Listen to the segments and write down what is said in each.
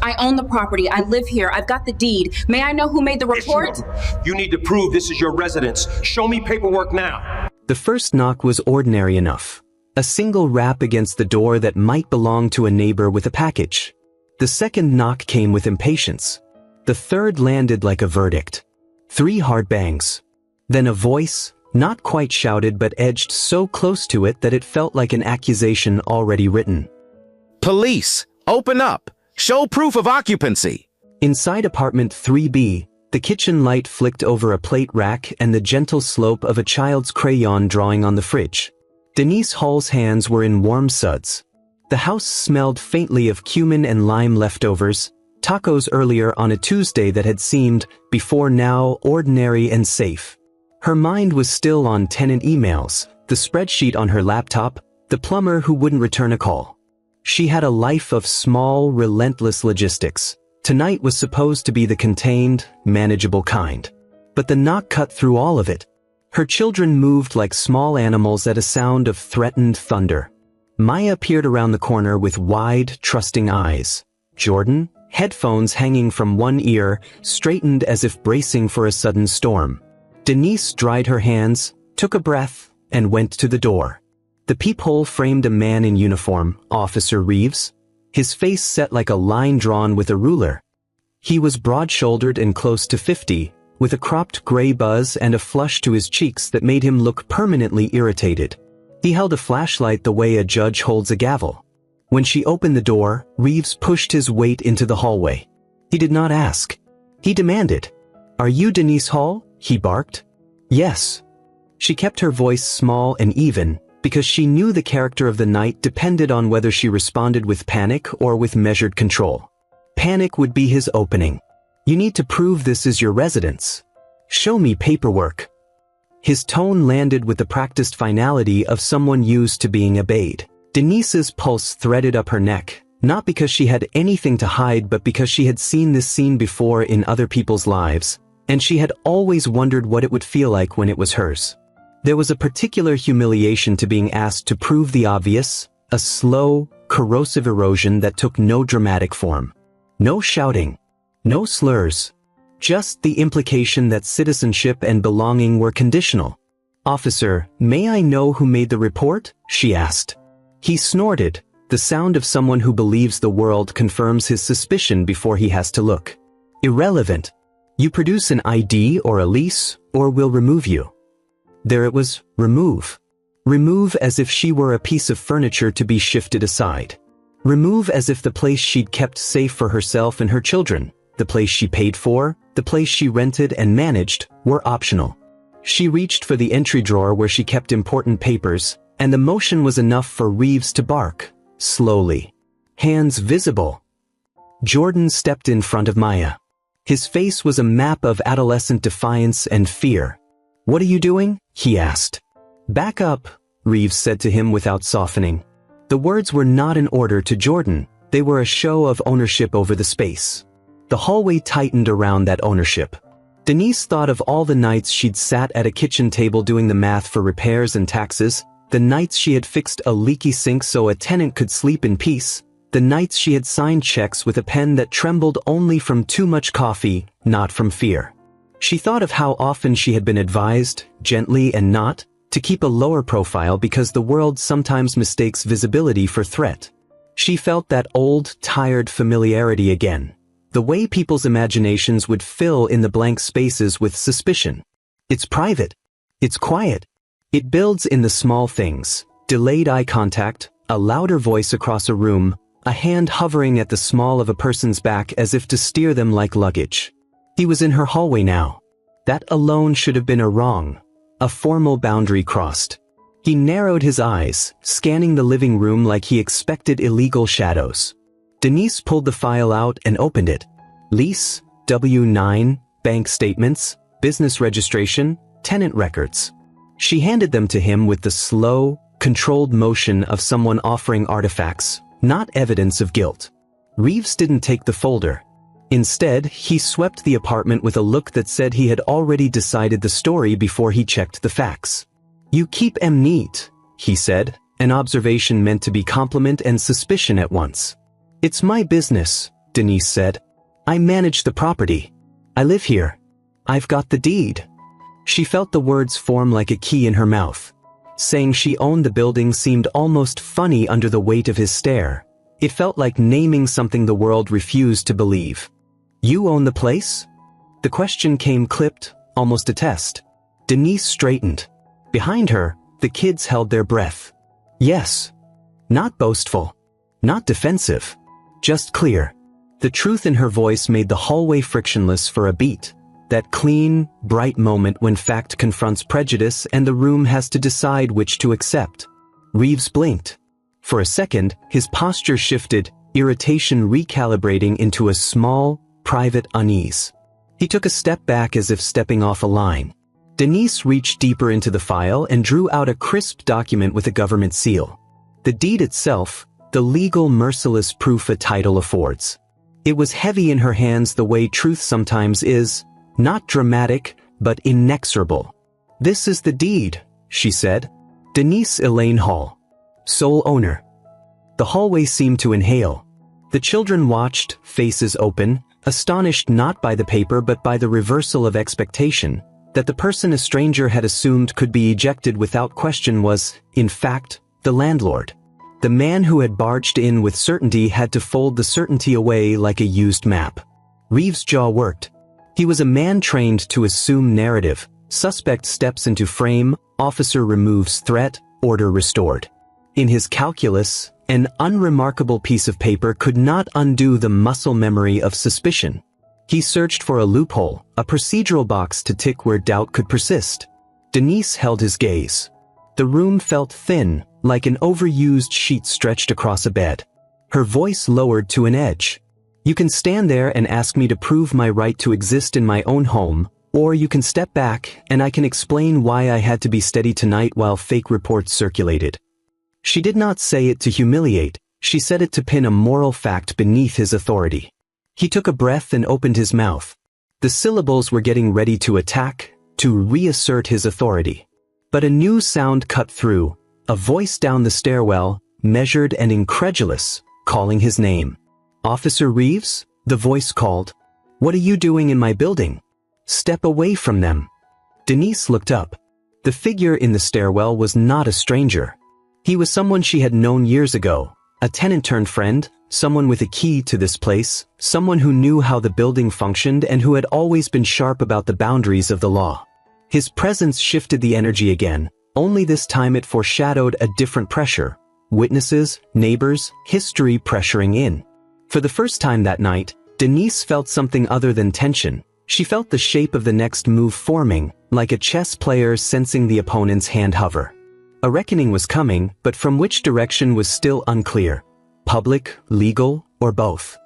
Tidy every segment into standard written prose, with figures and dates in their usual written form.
I own the property. I live here. I've got the deed. May I know who made the report? You need to prove this is your residence. Show me paperwork now. The first knock was ordinary enough. A single rap against the door that might belong to a neighbor with a package. The second knock came with impatience. The third landed like a verdict. 3 hard bangs. Then a voice, not quite shouted but edged so close to it that it felt like an accusation already written. Police, open up! Show proof of occupancy! Inside apartment 3B, the kitchen light flicked over a plate rack and the gentle slope of a child's crayon drawing on the fridge. Denise Hall's hands were in warm suds. The house smelled faintly of cumin and lime leftovers, tacos earlier on a Tuesday that had seemed, before now, ordinary and safe. Her mind was still on tenant emails, the spreadsheet on her laptop, the plumber who wouldn't return a call. She had a life of small, relentless logistics. Tonight was supposed to be the contained, manageable kind. But the knock cut through all of it. Her children moved like small animals at a sound of threatened thunder. Maya peered around the corner with wide, trusting eyes. Jordan, headphones hanging from one ear, straightened as if bracing for a sudden storm. Denise dried her hands, took a breath, and went to the door. The peephole framed a man in uniform, Officer Reeves. His face set like a line drawn with a ruler. He was broad-shouldered and close to 50, with a cropped gray buzz and a flush to his cheeks that made him look permanently irritated. He held a flashlight the way a judge holds a gavel. When she opened the door, Reeves pushed his weight into the hallway. He did not ask. He demanded. "Are you Denise Hall?" he barked. "Yes." She kept her voice small and even, because she knew the character of the night depended on whether she responded with panic or with measured control. Panic would be his opening. "You need to prove this is your residence. Show me paperwork." His tone landed with the practiced finality of someone used to being obeyed. Denise's pulse threaded up her neck, not because she had anything to hide but because she had seen this scene before in other people's lives, and she had always wondered what it would feel like when it was hers. There was a particular humiliation to being asked to prove the obvious, a slow, corrosive erosion that took no dramatic form. No shouting. No slurs. Just the implication that citizenship and belonging were conditional. "Officer, may I know who made the report?" she asked. He snorted, the sound of someone who believes the world confirms his suspicion before he has to look. "Irrelevant. You produce an ID or a lease, or we'll remove you." There it was, remove. Remove as if she were a piece of furniture to be shifted aside. Remove as if the place she'd kept safe for herself and her children, the place she paid for, the place she rented and managed, were optional. She reached for the entry drawer where she kept important papers, and the motion was enough for Reeves to bark, slowly. Hands visible. Jordan stepped in front of Maya. His face was a map of adolescent defiance and fear. "What are you doing?" he asked. "Back up," Reeves said to him without softening. The words were not an order to Jordan, they were a show of ownership over the space. The hallway tightened around that ownership. Denise thought of all the nights she'd sat at a kitchen table doing the math for repairs and taxes, the nights she had fixed a leaky sink so a tenant could sleep in peace, the nights she had signed checks with a pen that trembled only from too much coffee, not from fear. She thought of how often she had been advised, gently and not, to keep a lower profile because the world sometimes mistakes visibility for threat. She felt that old, tired familiarity again. The way people's imaginations would fill in the blank spaces with suspicion. It's private. It's quiet. It builds in the small things. Delayed eye contact, a louder voice across a room, a hand hovering at the small of a person's back as if to steer them like luggage. He was in her hallway now. That alone should have been a wrong. A formal boundary crossed. He narrowed his eyes, scanning the living room like he expected illegal shadows. Denise pulled the file out and opened it. Lease, W-9, bank statements, business registration, tenant records. She handed them to him with the slow, controlled motion of someone offering artifacts, not evidence of guilt. Reeves didn't take the folder. Instead, he swept the apartment with a look that said he had already decided the story before he checked the facts. "You keep 'em neat," he said, an observation meant to be compliment and suspicion at once. "It's my business," Denise said. "I manage the property. I live here. I've got the deed." She felt the words form like a key in her mouth. Saying she owned the building seemed almost funny under the weight of his stare. It felt like naming something the world refused to believe. "You own the place?" The question came clipped, almost a test. Denise straightened. Behind her, the kids held their breath. Yes. Not boastful. Not defensive. Just clear. The truth in her voice made the hallway frictionless for a beat. That clean, bright moment when fact confronts prejudice and the room has to decide which to accept. Reeves blinked. For a second, his posture shifted, irritation recalibrating into a small, private unease. He took a step back as if stepping off a line. Denise reached deeper into the file and drew out a crisp document with a government seal. The deed itself, the legal merciless proof a title affords. It was heavy in her hands the way truth sometimes is, not dramatic, but inexorable. "This is the deed," she said. Denise Elaine Hall, sole owner. The hallway seemed to inhale. The children watched, faces open, astonished not by the paper but by the reversal of expectation, that the person a stranger had assumed could be ejected without question was, in fact, the landlord. The man who had barged in with certainty had to fold the certainty away like a used map. Reeves' jaw worked. He was a man trained to assume narrative. Suspect steps into frame, officer removes threat, order restored. In his calculus, an unremarkable piece of paper could not undo the muscle memory of suspicion. He searched for a loophole, a procedural box to tick where doubt could persist. Denise held his gaze. The room felt thin, like an overused sheet stretched across a bed. Her voice lowered to an edge. "You can stand there and ask me to prove my right to exist in my own home, or you can step back and I can explain why I had to be steady tonight while fake reports circulated." She did not say it to humiliate, she said it to pin a moral fact beneath his authority. He took a breath and opened his mouth. The syllables were getting ready to attack, to reassert his authority. But a new sound cut through, a voice down the stairwell, measured and incredulous, calling his name. "Officer Reeves?" the voice called. "What are you doing in my building? Step away from them." Denise looked up. The figure in the stairwell was not a stranger. He was someone she had known years ago, a tenant-turned-friend, someone with a key to this place, someone who knew how the building functioned and who had always been sharp about the boundaries of the law. His presence shifted the energy again, only this time it foreshadowed a different pressure. Witnesses, neighbors, history pressuring in. For the first time that night, Denise felt something other than tension. She felt the shape of the next move forming, like a chess player sensing the opponent's hand hover. A reckoning was coming, but from which direction was still unclear. Public, legal, or both.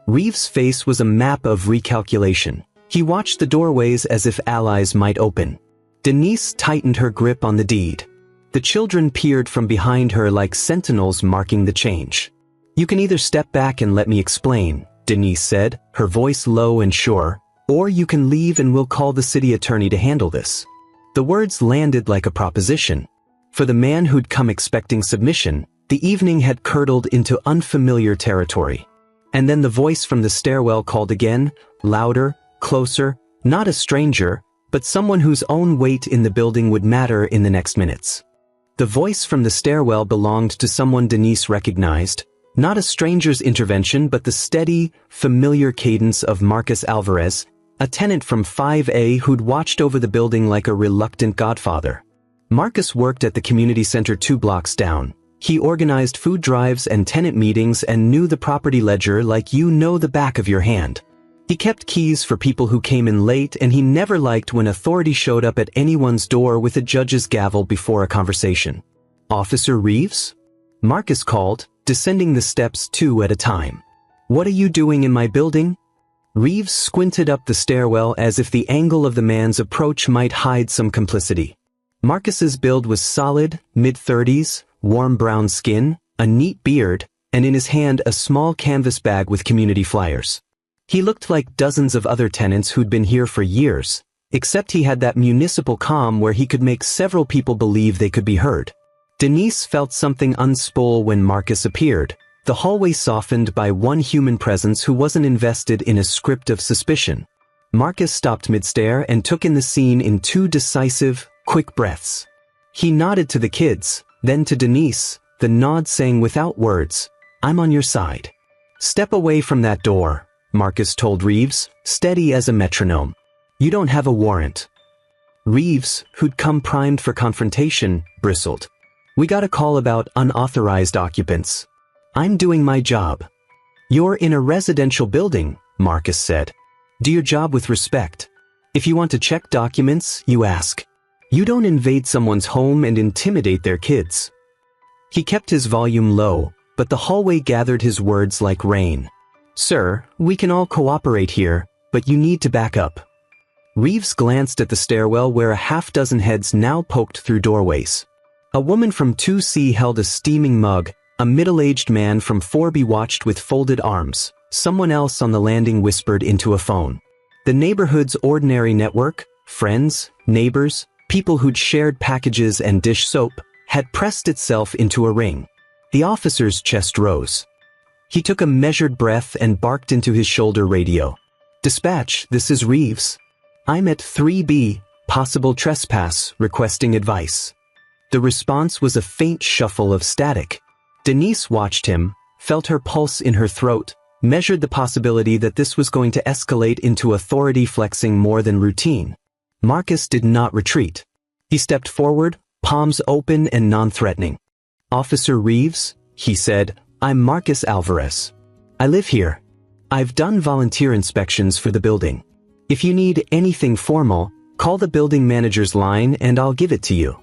Reeves' face was a map of recalculation. He watched the doorways as if allies might open. Denise tightened her grip on the deed. The children peered from behind her like sentinels marking the change. "You can either step back and let me explain," Denise said, her voice low and sure, "or you can leave and we'll call the city attorney to handle this." The words landed like a proposition. For the man who'd come expecting submission, the evening had curdled into unfamiliar territory. And then the voice from the stairwell called again, louder, closer, not a stranger, but someone whose own weight in the building would matter in the next minutes. The voice from the stairwell belonged to someone Denise recognized, not a stranger's intervention but the steady, familiar cadence of Marcus Alvarez, a tenant from 5A who'd watched over the building like a reluctant godfather. Marcus worked at the community center 2 blocks down. He organized food drives and tenant meetings and knew the property ledger like you know the back of your hand. He kept keys for people who came in late and he never liked when authority showed up at anyone's door with a judge's gavel before a conversation. "Officer Reeves?" Marcus called, descending the steps 2 at a time. "What are you doing in my building?" Reeves squinted up the stairwell as if the angle of the man's approach might hide some complicity. Marcus's build was solid, mid-30s, warm brown skin, a neat beard, and in his hand a small canvas bag with community flyers. He looked like dozens of other tenants who'd been here for years, except he had that municipal calm where he could make several people believe they could be heard. Denise felt something unspool when Marcus appeared, The hallway softened by one human presence who wasn't invested in a script of suspicion. Marcus stopped mid-stare and took in the scene in 2 decisive, quick breaths. He nodded to the kids, then to Denise, the nod saying without words, "I'm on your side." "Step away from that door," Marcus told Reeves, steady as a metronome. "You don't have a warrant." Reeves, who'd come primed for confrontation, bristled. "We got a call about unauthorized occupants. I'm doing my job." "You're in a residential building," Marcus said. "Do your job with respect. If you want to check documents, you ask. You don't invade someone's home and intimidate their kids." He kept his volume low, but the hallway gathered his words like rain. "Sir, we can all cooperate here, but you need to back up." Reeves glanced at the stairwell where a half-dozen heads now poked through doorways. A woman from 2C held a steaming mug, a middle-aged man from 4B watched with folded arms. Someone else on the landing whispered into a phone. The neighborhood's ordinary network, friends, neighbors, people who'd shared packages and dish soap, had pressed itself into a ring. The officer's chest rose. He took a measured breath and barked into his shoulder radio. "Dispatch, this is Reeves. I'm at 3B, possible trespass, requesting advice." The response was a faint shuffle of static. Denise watched him, felt her pulse in her throat, measured the possibility that this was going to escalate into authority flexing more than routine. Marcus did not retreat. He stepped forward, palms open and non-threatening. "Officer Reeves," he said, "I'm Marcus Alvarez. I live here. I've done volunteer inspections for the building. If you need anything formal, call the building manager's line and I'll give it to you.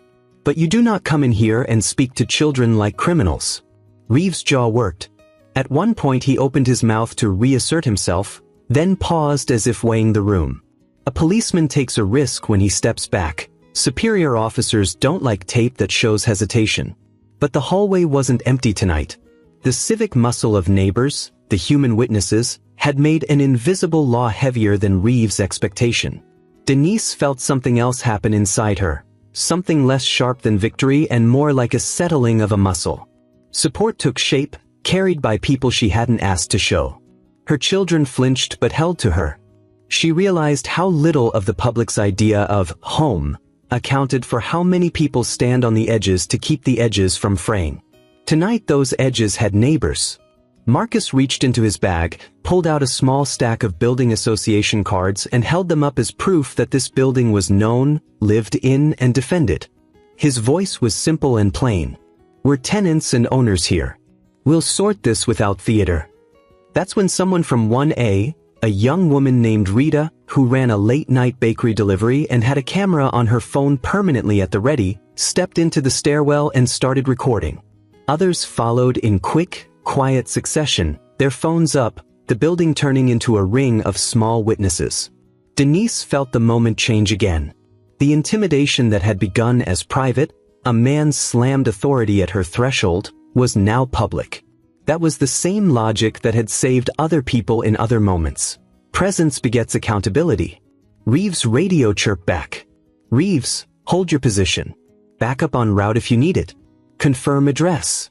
But you do not come in here and speak to children like criminals." Reeves' jaw worked. At one point he opened his mouth to reassert himself, then paused as if weighing the room. A policeman takes a risk when he steps back. Superior officers don't like tape that shows hesitation. But the hallway wasn't empty tonight. The civic muscle of neighbors, the human witnesses, had made an invisible law heavier than Reeves' expectation. Denise felt something else happen inside her, something less sharp than victory and more like a settling of a muscle. Support took shape, carried by people she hadn't asked to show. Her children flinched but held to her. She realized how little of the public's idea of home accounted for how many people stand on the edges to keep the edges from fraying. Tonight those edges had neighbors. Marcus reached into his bag, pulled out a small stack of building association cards and held them up as proof that this building was known, lived in, and defended. His voice was simple and plain. "We're tenants and owners here. We'll sort this without theater." That's when someone from 1A, a young woman named Rita, who ran a late-night bakery delivery and had a camera on her phone permanently at the ready, stepped into the stairwell and started recording. Others followed in quick, quiet succession, their phones up, the building turning into a ring of small witnesses. Denise felt the moment change again. The intimidation that had begun as private, a man slammed authority at her threshold, was now public. That was the same logic that had saved other people in other moments. Presence begets accountability. Reeves' radio chirped back. "Reeves, hold your position. Back up en route if you need it. Confirm address."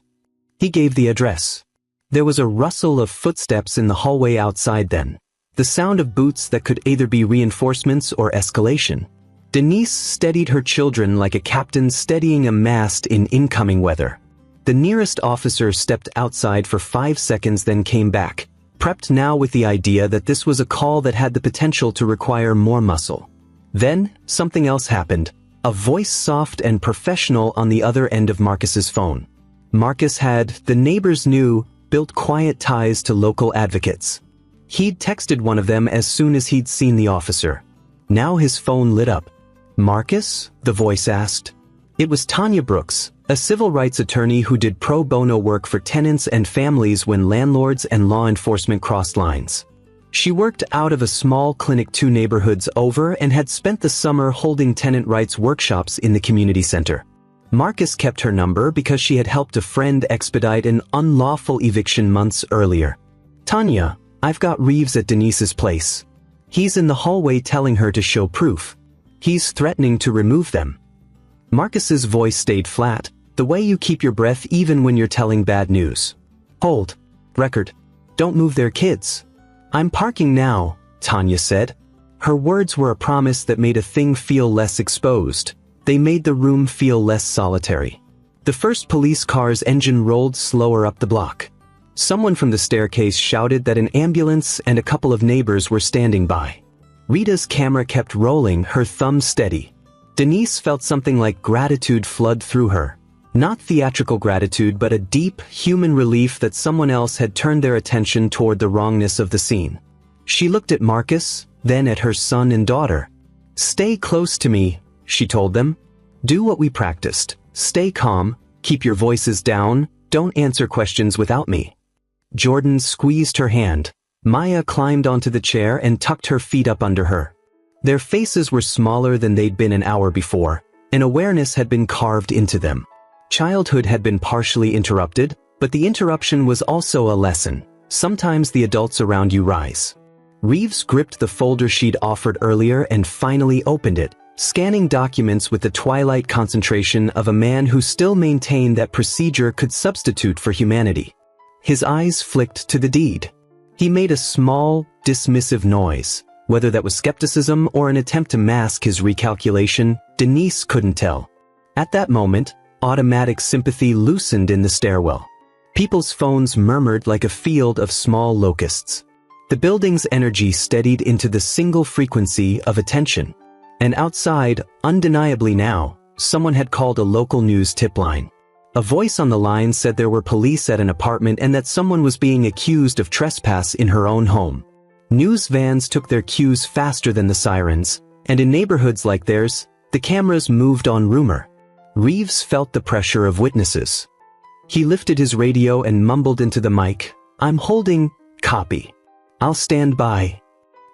He gave the address. There was a rustle of footsteps in the hallway outside then. The sound of boots that could either be reinforcements or escalation. Denise steadied her children like a captain steadying a mast in incoming weather. The nearest officer stepped outside for 5 seconds then came back, prepped now with the idea that this was a call that had the potential to require more muscle. Then, something else happened, a voice soft and professional on the other end of Marcus's phone. Marcus had, the neighbors knew, built quiet ties to local advocates. He'd texted one of them as soon as he'd seen the officer. Now his phone lit up. "Marcus?" the voice asked. It was Tanya Brooks, a civil rights attorney who did pro bono work for tenants and families when landlords and law enforcement crossed lines. She worked out of a small clinic 2 neighborhoods over and had spent the summer holding tenant rights workshops in the community center. Marcus kept her number because she had helped a friend expedite an unlawful eviction months earlier. "Tanya, I've got Reeves at Denise's place. He's in the hallway telling her to show proof. He's threatening to remove them." Marcus's voice stayed flat, the way you keep your breath even when you're telling bad news. "Hold, Record. Don't move their kids. I'm parking now, Tanya said. Her words were a promise that made a thing feel less exposed. They made the room feel less solitary. The first police car's engine rolled slower up the block. Someone from the staircase shouted that an ambulance and a couple of neighbors were standing by. Rita's camera kept rolling, her thumb steady. Denise felt something like gratitude flood through her. Not theatrical gratitude, but a deep, human relief that someone else had turned their attention toward the wrongness of the scene. She looked at Marcus, then at her son and daughter. "Stay close to me," she told them. "Do what we practiced. Stay calm, keep your voices down, don't answer questions without me." Jordan squeezed her hand. Maya climbed onto the chair and tucked her feet up under her. Their faces were smaller than they'd been an hour before, and awareness had been carved into them. Childhood had been partially interrupted, but the interruption was also a lesson. Sometimes the adults around you rise. Reeves gripped the folder she'd offered earlier and finally opened it, scanning documents with the twilight concentration of a man who still maintained that procedure could substitute for humanity. His eyes flicked to the deed. He made a small, dismissive noise. Whether that was skepticism or an attempt to mask his recalculation, Denise couldn't tell. At that moment, automatic sympathy loosened in the stairwell. People's phones murmured like a field of small locusts. The building's energy steadied into the single frequency of attention. And outside, undeniably now, someone had called a local news tip line. A voice on the line said there were police at an apartment and that someone was being accused of trespass in her own home. News vans took their cues faster than the sirens, and in neighborhoods like theirs, the cameras moved on rumor. Reeves felt the pressure of witnesses. He lifted his radio and mumbled into the mic, "I'm holding copy. I'll stand by."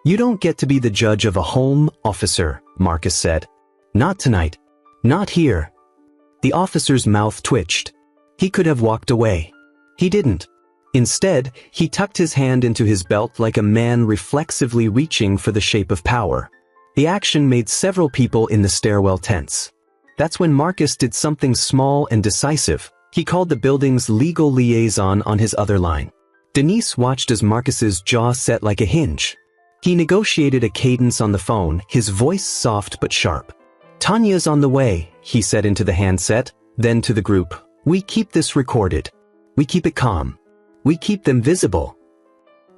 "You don't get to be the judge of a home, officer," Marcus said. "Not tonight. Not here." The officer's mouth twitched. He could have walked away. He didn't. Instead, he tucked his hand into his belt like a man reflexively reaching for the shape of power. The action made several people in the stairwell tense. That's when Marcus did something small and decisive. He called the building's legal liaison on his other line. Denise watched as Marcus's jaw set like a hinge. He negotiated a cadence on the phone, his voice soft but sharp. "Tanya's on the way," he said into the handset, then to the group. "We keep this recorded. We keep it calm. We keep them visible."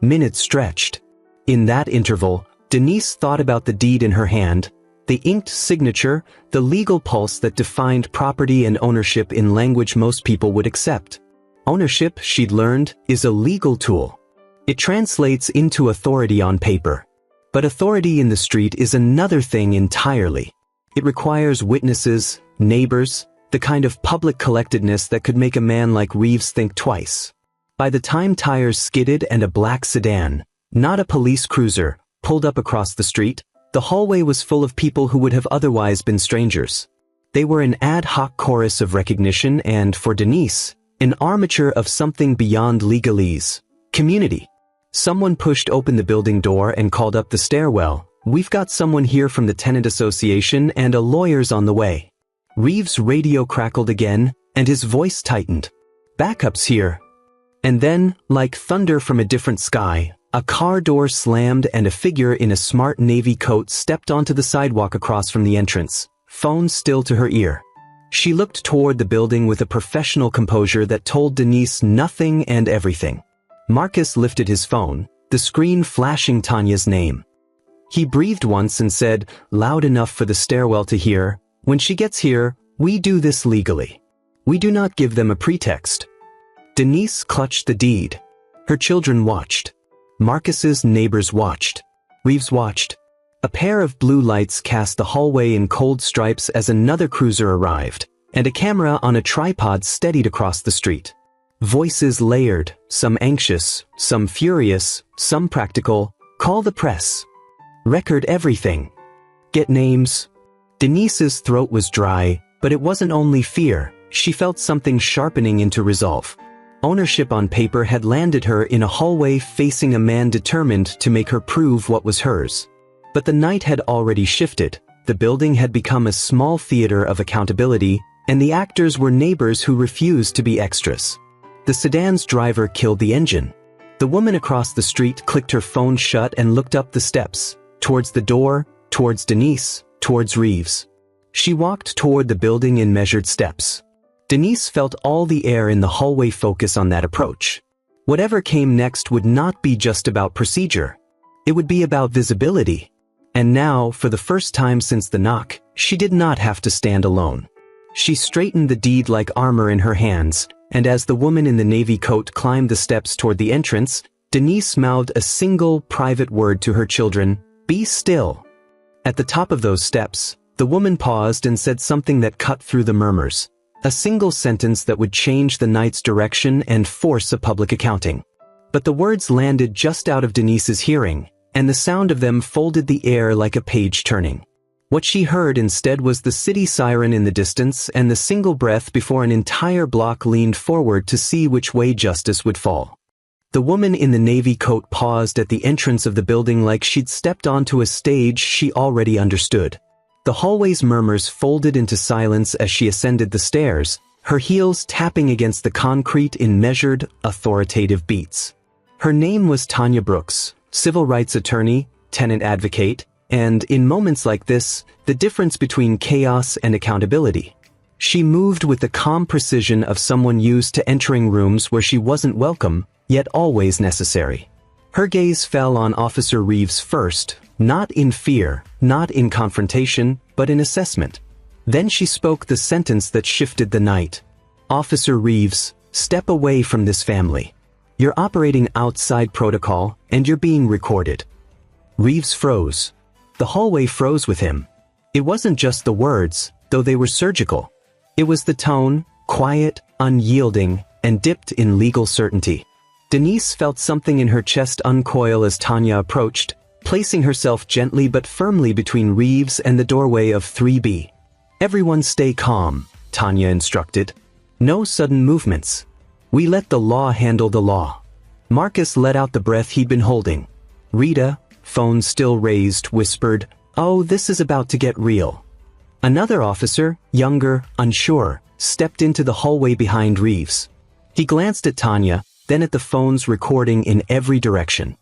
Minutes stretched. In that interval, Denise thought about the deed in her hand, the inked signature, the legal pulse that defined property and ownership in language most people would accept. Ownership, she'd learned, is a legal tool. It translates into authority on paper. But authority in the street is another thing entirely. It requires witnesses, neighbors, the kind of public collectedness that could make a man like Reeves think twice. By the time tires skidded and a black sedan, not a police cruiser, pulled up across the street, the hallway was full of people who would have otherwise been strangers. They were an ad hoc chorus of recognition and, for Denise, an armature of something beyond legalese. Community. Someone pushed open the building door and called up the stairwell, "We've got someone here from the tenant association and a lawyer's on the way." Reeves' radio crackled again, and his voice tightened. "Backup's here." And then, like thunder from a different sky, a car door slammed and a figure in a smart navy coat stepped onto the sidewalk across from the entrance, phone still to her ear. She looked toward the building with a professional composure that told Denise nothing and everything. Marcus lifted his phone, the screen flashing Tanya's name. He breathed once and said, loud enough for the stairwell to hear, "When she gets here, we do this legally. We do not give them a pretext." Denise clutched the deed. Her children watched. Marcus's neighbors watched. Reeves watched. A pair of blue lights cast the hallway in cold stripes as another cruiser arrived, and a camera on a tripod steadied across the street. Voices layered, some anxious, some furious, some practical. "Call the press. Record everything. Get names." Denise's throat was dry, but it wasn't only fear. She felt something sharpening into resolve. Ownership on paper had landed her in a hallway facing a man determined to make her prove what was hers. But the night had already shifted. The building had become a small theater of accountability, and the actors were neighbors who refused to be extras. The sedan's driver killed the engine. The woman across the street clicked her phone shut and looked up the steps, towards the door, towards Denise, towards Reeves. She walked toward the building in measured steps. Denise felt all the air in the hallway focus on that approach. Whatever came next would not be just about procedure. It would be about visibility. And now, for the first time since the knock, she did not have to stand alone. She straightened the deed like armor in her hands, and as the woman in the navy coat climbed the steps toward the entrance, Denise mouthed a single private word to her children: "Be still." At the top of those steps, the woman paused and said something that cut through the murmurs. A single sentence that would change the night's direction and force a public accounting. But the words landed just out of Denise's hearing, and the sound of them folded the air like a page turning. What she heard instead was the city siren in the distance and the single breath before an entire block leaned forward to see which way justice would fall. The woman in the navy coat paused at the entrance of the building like she'd stepped onto a stage she already understood. The hallway's murmurs folded into silence as she ascended the stairs, her heels tapping against the concrete in measured, authoritative beats. Her name was Tanya Brooks, civil rights attorney, tenant advocate, and, in moments like this, the difference between chaos and accountability. She moved with the calm precision of someone used to entering rooms where she wasn't welcome, yet always necessary. Her gaze fell on Officer Reeves first, not in fear, not in confrontation, but in assessment. Then she spoke the sentence that shifted the night. "Officer Reeves, step away from this family. You're operating outside protocol, and you're being recorded." Reeves froze. The hallway froze with him. It wasn't just the words, though they were surgical. It was the tone, quiet, unyielding, and dipped in legal certainty. Denise felt something in her chest uncoil as Tanya approached, placing herself gently but firmly between Reeves and the doorway of 3B. "Everyone stay calm," Tanya instructed. "No sudden movements. We let the law handle the law." Marcus let out the breath he'd been holding. Rita, phone still raised, whispered, "Oh, this is about to get real." Another officer, younger, unsure, stepped into the hallway behind Reeves. He glanced at Tanya, then at the phones recording in every direction.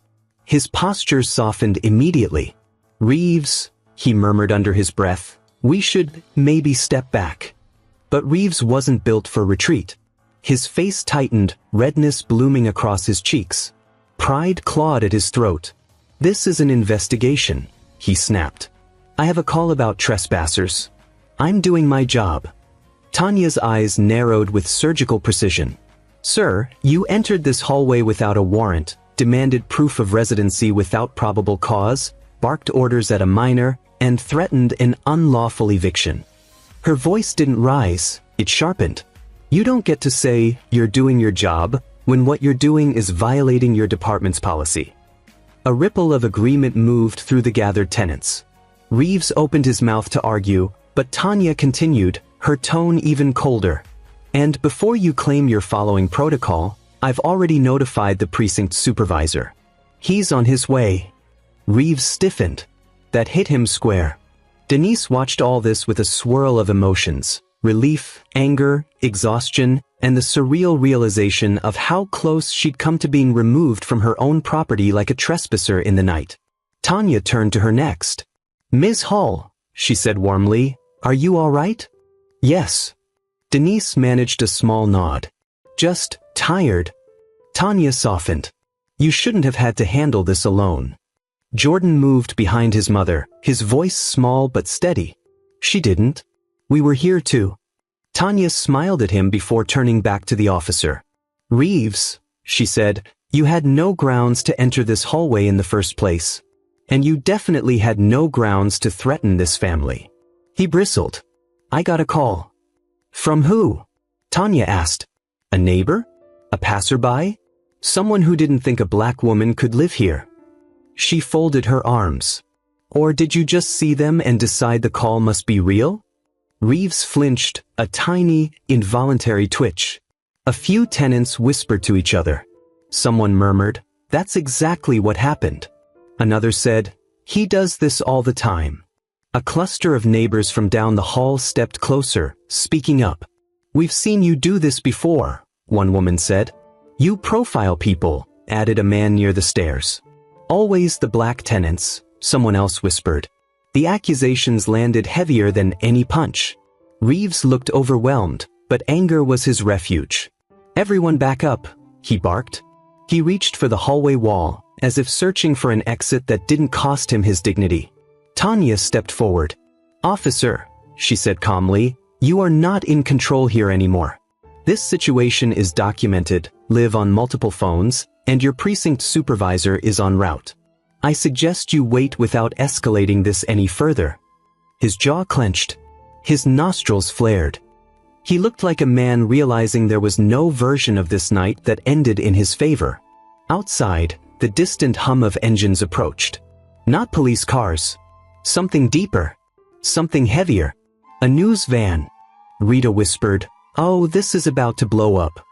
His posture softened immediately. "Reeves," he murmured under his breath, "we should maybe step back." But Reeves wasn't built for retreat. His face tightened, redness blooming across his cheeks. Pride clawed at his throat. "This is an investigation," he snapped. "I have a call about trespassers. I'm doing my job." Tanya's eyes narrowed with surgical precision. "Sir, you entered this hallway without a warrant, demanded proof of residency without probable cause, barked orders at a minor, and threatened an unlawful eviction." Her voice didn't rise, it sharpened. "You don't get to say you're doing your job when what you're doing is violating your department's policy." A ripple of agreement moved through the gathered tenants. Reeves opened his mouth to argue, but Tanya continued, her tone even colder. "And before you claim you're following protocol, I've already notified the precinct supervisor. He's on his way." Reeves stiffened. That hit him square. Denise watched all this with a swirl of emotions: relief, anger, exhaustion, and the surreal realization of how close she'd come to being removed from her own property like a trespasser in the night. Tanya turned to her next. "Ms. Hall," she said warmly, "are you all right?" "Yes." Denise managed a small nod. "Just tired." Tanya softened. "You shouldn't have had to handle this alone." Jordan moved behind his mother, his voice small but steady. "She didn't. We were here too." Tanya smiled at him before turning back to the officer. "Reeves," she said, "you had no grounds to enter this hallway in the first place. And you definitely had no grounds to threaten this family." He bristled. "I got a call." "From who?" Tanya asked. "A neighbor? A passerby? Someone who didn't think a black woman could live here?" She folded her arms. "Or did you just see them and decide the call must be real?" Reeves flinched, a tiny, involuntary twitch. A few tenants whispered to each other. Someone murmured, "That's exactly what happened." Another said, "He does this all the time." A cluster of neighbors from down the hall stepped closer, speaking up. "We've seen you do this before," one woman said. "You profile people, added a man near the stairs. Always the black tenants, someone else whispered. The accusations landed heavier than any punch. Reeves looked overwhelmed, but anger was his refuge. Everyone back up, he barked. He reached for the hallway wall, as if searching for an exit that didn't cost him his dignity. Tanya stepped forward. Officer, she said calmly, you are not in control here anymore. This situation is documented, live on multiple phones, and your precinct supervisor is en route. I suggest you wait without escalating this any further. His jaw clenched. His nostrils flared. He looked like a man realizing there was no version of this night that ended in his favor. Outside, the distant hum of engines approached. Not police cars. Something deeper. Something heavier. A news van. Rita whispered, "Oh, this is about to blow up."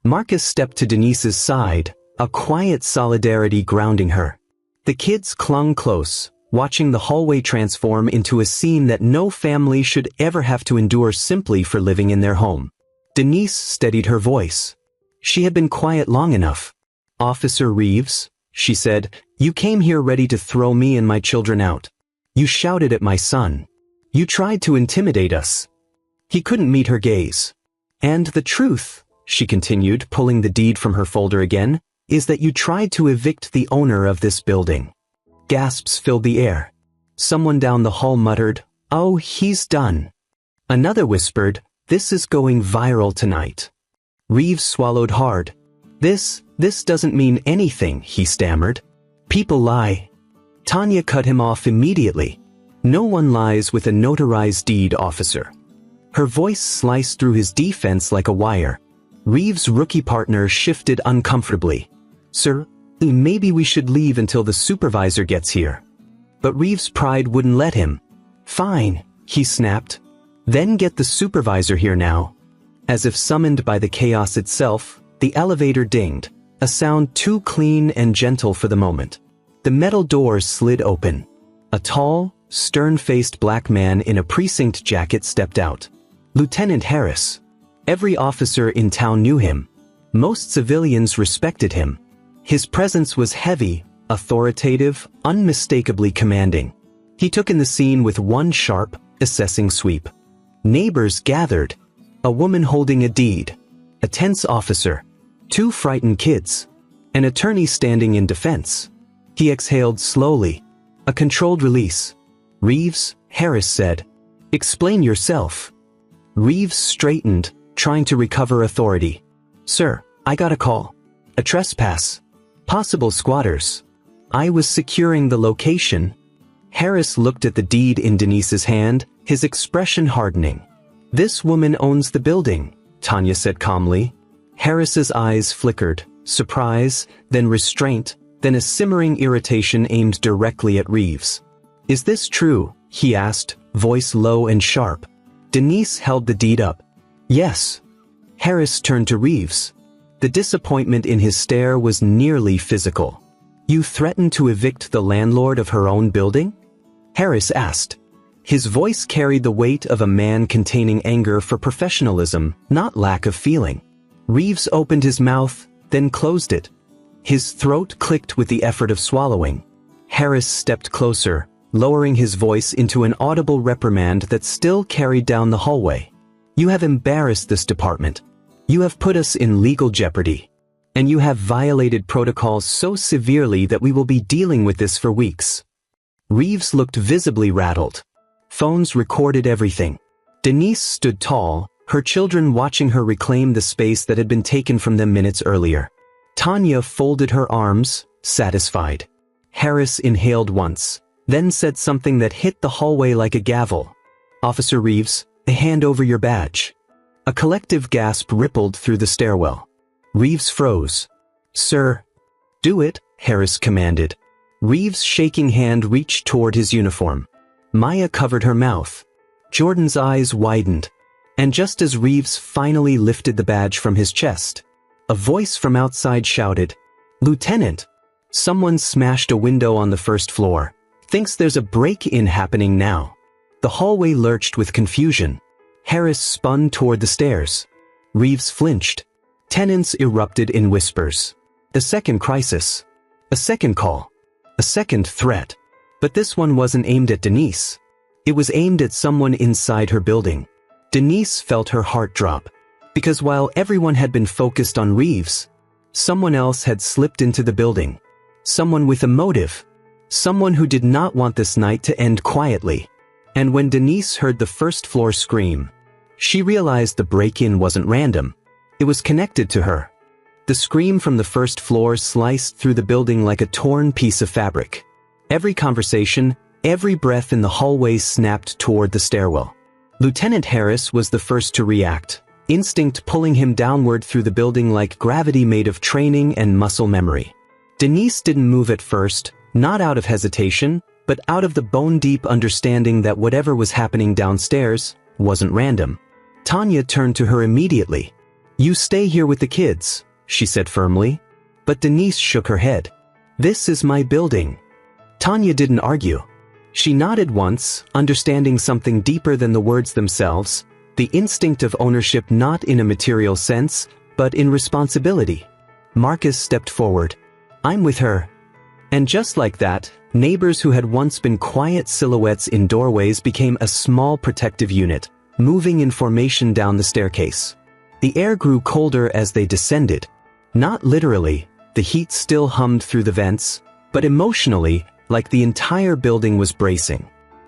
Marcus stepped to Denise's side, a quiet solidarity grounding her. The kids clung close, watching the hallway transform into a scene that no family should ever have to endure simply for living in their home. Denise steadied her voice. She had been quiet long enough. "Officer Reeves," she said, "you came here ready to throw me and my children out. You shouted at my son. You tried to intimidate us." He couldn't meet her gaze. "And the truth," she continued, pulling the deed from her folder again, "is that you tried to evict the owner of this building." Gasps filled the air. Someone down the hall muttered, "Oh, he's done." Another whispered, "This is going viral tonight." Reeves swallowed hard. This doesn't mean anything," he stammered. "People lie." Tanya cut him off immediately. "No one lies with a notarized deed, officer." Her voice sliced through his defense like a wire. Reeves' rookie partner shifted uncomfortably. "Sir, maybe we should leave until the supervisor gets here." But Reeves' pride wouldn't let him. "Fine," he snapped. "Then get the supervisor here now." As if summoned by the chaos itself, the elevator dinged, a sound too clean and gentle for the moment. The metal doors slid open. A tall, stern-faced black man in a precinct jacket stepped out. Lieutenant Harris. Every officer in town knew him. Most civilians respected him. His presence was heavy, authoritative, unmistakably commanding. He took in the scene with one sharp, assessing sweep. Neighbors gathered. A woman holding a deed. A tense officer. 2 frightened kids. An attorney standing in defense. He exhaled slowly. A controlled release. "Reeves," Harris said. "Explain yourself." Reeves straightened, trying to recover authority. "Sir, I got a call. A trespass. Possible squatters. I was securing the location." Harris looked at the deed in Denise's hand, his expression hardening. "This woman owns the building," Tanya said calmly. Harris's eyes flickered, surprise, then restraint, then a simmering irritation aimed directly at Reeves. "Is this true?" he asked, voice low and sharp. Denise held the deed up. "Yes." Harris turned to Reeves. The disappointment in his stare was nearly physical. "You threatened to evict the landlord of her own building?" Harris asked. His voice carried the weight of a man containing anger for professionalism, not lack of feeling. Reeves opened his mouth, then closed it. His throat clicked with the effort of swallowing. Harris stepped closer, lowering his voice into an audible reprimand that still carried down the hallway. "You have embarrassed this department. You have put us in legal jeopardy. And you have violated protocols so severely that we will be dealing with this for weeks." Reeves looked visibly rattled. Phones recorded everything. Denise stood tall, her children watching her reclaim the space that had been taken from them minutes earlier. Tanya folded her arms, satisfied. Harris inhaled once, then said something that hit the hallway like a gavel. "Officer Reeves, hand over your badge." A collective gasp rippled through the stairwell. Reeves froze. "Sir." "Do it," Harris commanded. Reeves' shaking hand reached toward his uniform. Maya covered her mouth. Jordan's eyes widened. And just as Reeves finally lifted the badge from his chest, a voice from outside shouted, "Lieutenant!" Someone smashed a window on the first floor. "Thinks there's a break-in happening now." The hallway lurched with confusion. Harris spun toward the stairs. Reeves flinched. Tenants erupted in whispers. The second crisis. A second call. A second threat. But this one wasn't aimed at Denise. It was aimed at someone inside her building. Denise felt her heart drop. Because while everyone had been focused on Reeves, someone else had slipped into the building. Someone with a motive. Someone who did not want this night to end quietly. And when Denise heard the first floor scream, she realized the break-in wasn't random. It was connected to her. The scream from the first floor sliced through the building like a torn piece of fabric. Every conversation, every breath in the hallway snapped toward the stairwell. Lieutenant Harris was the first to react, instinct pulling him downward through the building like gravity made of training and muscle memory. Denise didn't move at first, not out of hesitation, but out of the bone-deep understanding that whatever was happening downstairs wasn't random. Tanya turned to her immediately. "You stay here with the kids," she said firmly. But Denise shook her head. "This is my building." Tanya didn't argue. She nodded once, understanding something deeper than the words themselves, the instinct of ownership not in a material sense, but in responsibility. Marcus stepped forward. "I'm with her." And just like that, neighbors who had once been quiet silhouettes in doorways became a small protective unit, moving in formation down the staircase. The air grew colder as they descended. Not literally, the heat still hummed through the vents, but emotionally, like the entire building was bracing.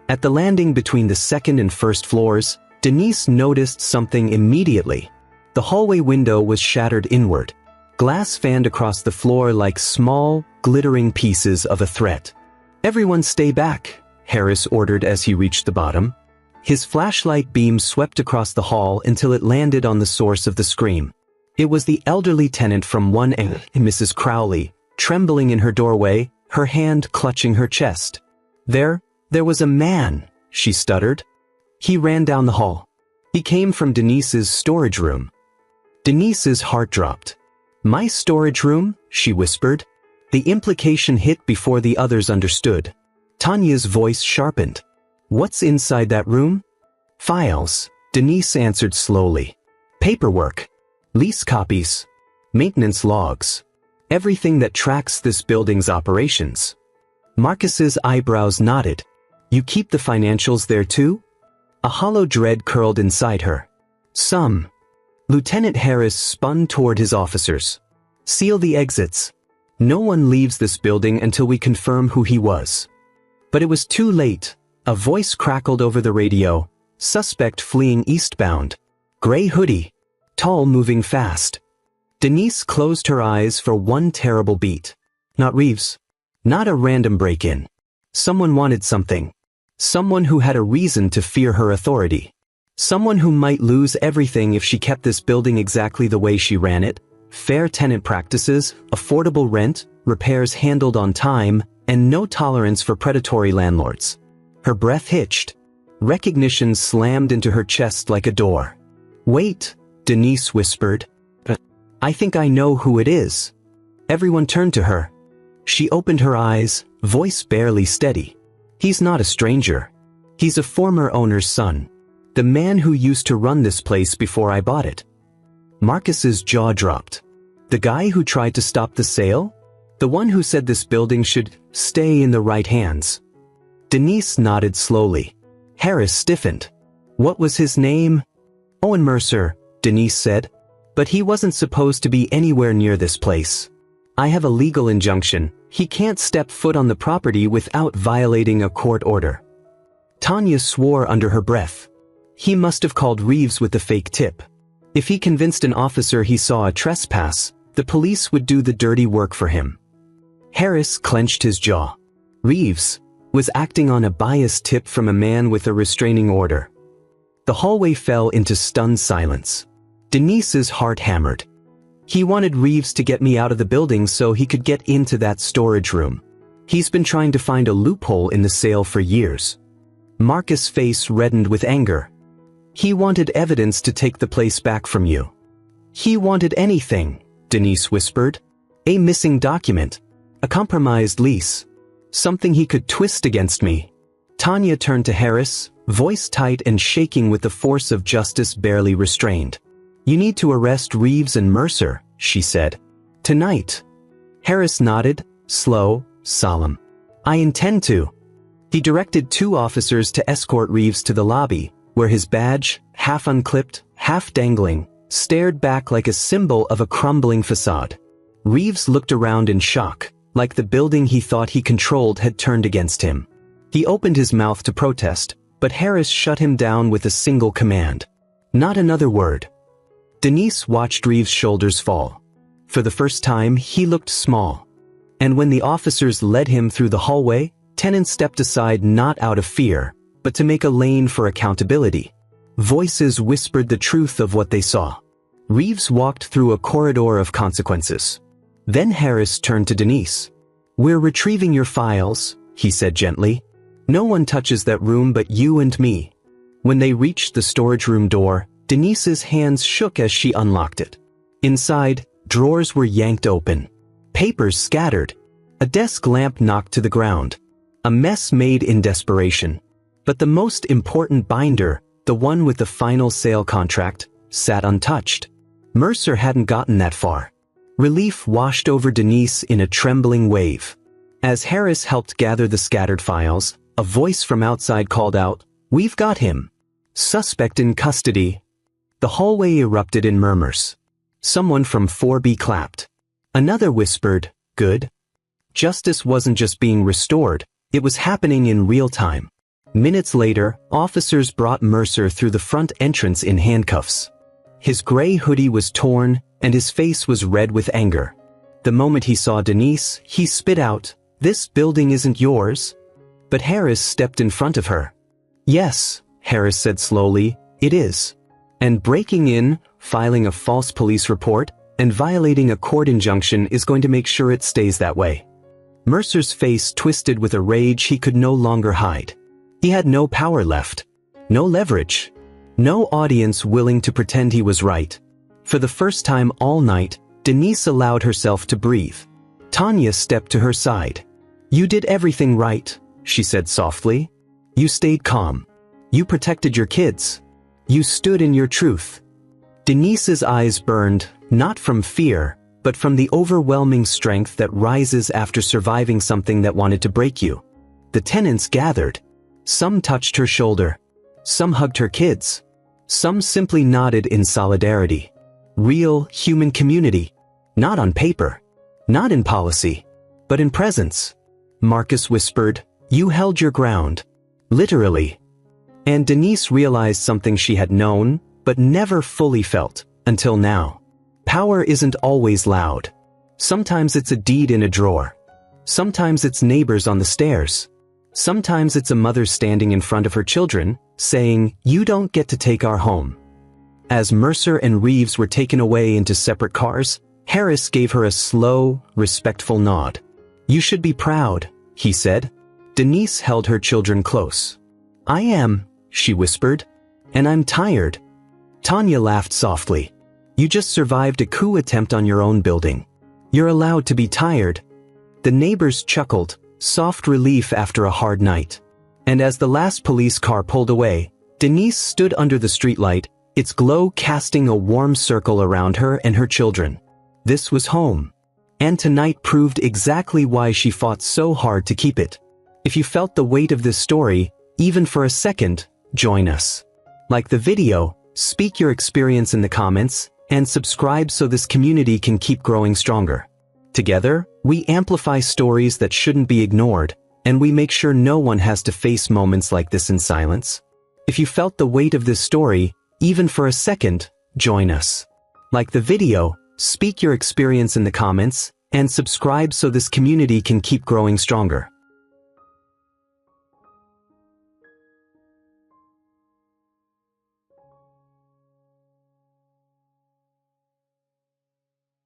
At the landing between the second and first floors, Denise noticed something immediately. The hallway window was shattered inward. Glass fanned across the floor like small, glittering pieces of a threat. "Everyone stay back," Harris ordered as he reached the bottom. His flashlight beam swept across the hall until it landed on the source of the scream. It was the elderly tenant from 1A, Mrs. Crowley, trembling in her doorway, her hand clutching her chest. There was a man," she stuttered. "He ran down the hall. He came from Denise's storage room." Denise's heart dropped. "My storage room?" she whispered. The implication hit before the others understood. Tanya's voice sharpened. "What's inside that room?" "Files," Denise answered slowly. "Paperwork. Lease copies. Maintenance logs. Everything that tracks this building's operations." Marcus's eyebrows nodded. "You keep the financials there too?" A hollow dread curled inside her. "Some." Lieutenant Harris spun toward his officers. "Seal the exits. No one leaves this building until we confirm who he was." But it was too late. A voice crackled over the radio. "Suspect fleeing eastbound. Gray hoodie. Tall, moving fast." Denise closed her eyes for one terrible beat. Not Reeves. Not a random break-in. Someone wanted something. Someone who had a reason to fear her authority. Someone who might lose everything if she kept this building exactly the way she ran it. Fair tenant practices, affordable rent, repairs handled on time, and no tolerance for predatory landlords. Her breath hitched. Recognition slammed into her chest like a door. "Wait," Denise whispered. "I think I know who it is." Everyone turned to her. She opened her eyes, voice barely steady. "He's not a stranger. He's a former owner's son. The man who used to run this place before I bought it." Marcus's jaw dropped. The guy who tried to stop the sale? The one who said this building should stay in the right hands? Denise nodded slowly. Harris stiffened. "What was his name?" "Owen Mercer," Denise said. "But he wasn't supposed to be anywhere near this place. I have a legal injunction. He can't step foot on the property without violating a court order." Tanya swore under her breath. He must have called Reeves with the fake tip. If he convinced an officer he saw a trespass, the police would do the dirty work for him. Harris clenched his jaw. Reeves was acting on a biased tip from a man with a restraining order. The hallway fell into stunned silence. Denise's heart hammered. "He wanted Reeves to get me out of the building so he could get into that storage room. He's been trying to find a loophole in the sale for years." Marcus' face reddened with anger. "He wanted evidence to take the place back from you." "He wanted anything," Denise whispered. "A missing document. A compromised lease. Something he could twist against me." Tanya turned to Harris, voice tight and shaking with the force of justice barely restrained. "You need to arrest Reeves and Mercer," she said. "Tonight." Harris nodded, slow, solemn. I intend to. He directed 2 officers to escort Reeves to the lobby, where his badge, half unclipped, half dangling, stared back like a symbol of a crumbling facade. Reeves looked around in shock, like the building he thought he controlled had turned against him. He opened his mouth to protest, but Harris shut him down with a single command. Not another word. Denise watched Reeves' shoulders fall. For the first time, he looked small. And when the officers led him through the hallway, Tennant stepped aside not out of fear, but to make a lane for accountability. Voices whispered the truth of what they saw. Reeves walked through a corridor of consequences. Then Harris turned to Denise. We're retrieving your files, he said gently. No one touches that room but you and me. When they reached the storage room door, Denise's hands shook as she unlocked it. Inside, drawers were yanked open. Papers scattered. A desk lamp knocked to the ground. A mess made in desperation. But the most important binder, the one with the final sale contract, sat untouched. Mercer hadn't gotten that far. Relief washed over Denise in a trembling wave. As Harris helped gather the scattered files, a voice from outside called out, "We've got him. Suspect in custody." The hallway erupted in murmurs. Someone from 4B clapped. Another whispered, "Good." Justice wasn't just being restored, it was happening in real time. Minutes later, officers brought Mercer through the front entrance in handcuffs. His gray hoodie was torn, and his face was red with anger. The moment he saw Denise, he spit out, "This building isn't yours." But Harris stepped in front of her. "Yes," Harris said slowly, "it is. And breaking in, filing a false police report, and violating a court injunction is going to make sure it stays that way." Mercer's face twisted with a rage he could no longer hide. He had no power left. No leverage. No audience willing to pretend he was right. For the first time all night, Denise allowed herself to breathe. Tanya stepped to her side. "You did everything right," she said softly. "You stayed calm. You protected your kids. You stood in your truth." Denise's eyes burned, not from fear, but from the overwhelming strength that rises after surviving something that wanted to break you. The tenants gathered. Some touched her shoulder. Some hugged her kids. Some simply nodded in solidarity. Real, human community. Not on paper. Not in policy. But in presence. Marcus whispered, "You held your ground." Literally. And Denise realized something she had known, but never fully felt, until now. Power isn't always loud. Sometimes it's a deed in a drawer. Sometimes it's neighbors on the stairs. Sometimes it's a mother standing in front of her children, saying, "You don't get to take our home." As Mercer and Reeves were taken away into separate cars, Harris gave her a slow, respectful nod. "You should be proud," he said. Denise held her children close. "I am," she whispered. "And I'm tired." Tanya laughed softly. "You just survived a coup attempt on your own building. You're allowed to be tired." The neighbors chuckled, soft relief after a hard night. And as the last police car pulled away, Denise stood under the streetlight, its glow casting a warm circle around her and her children. This was home. And tonight proved exactly why she fought so hard to keep it. If you felt the weight of this story, even for a second, join us. Like the video, speak your experience in the comments, and subscribe so this community can keep growing stronger. Together, we amplify stories that shouldn't be ignored, and we make sure no one has to face moments like this in silence. If you felt the weight of this story, even for a second, join us. Like the video, speak your experience in the comments, and subscribe so this community can keep growing stronger.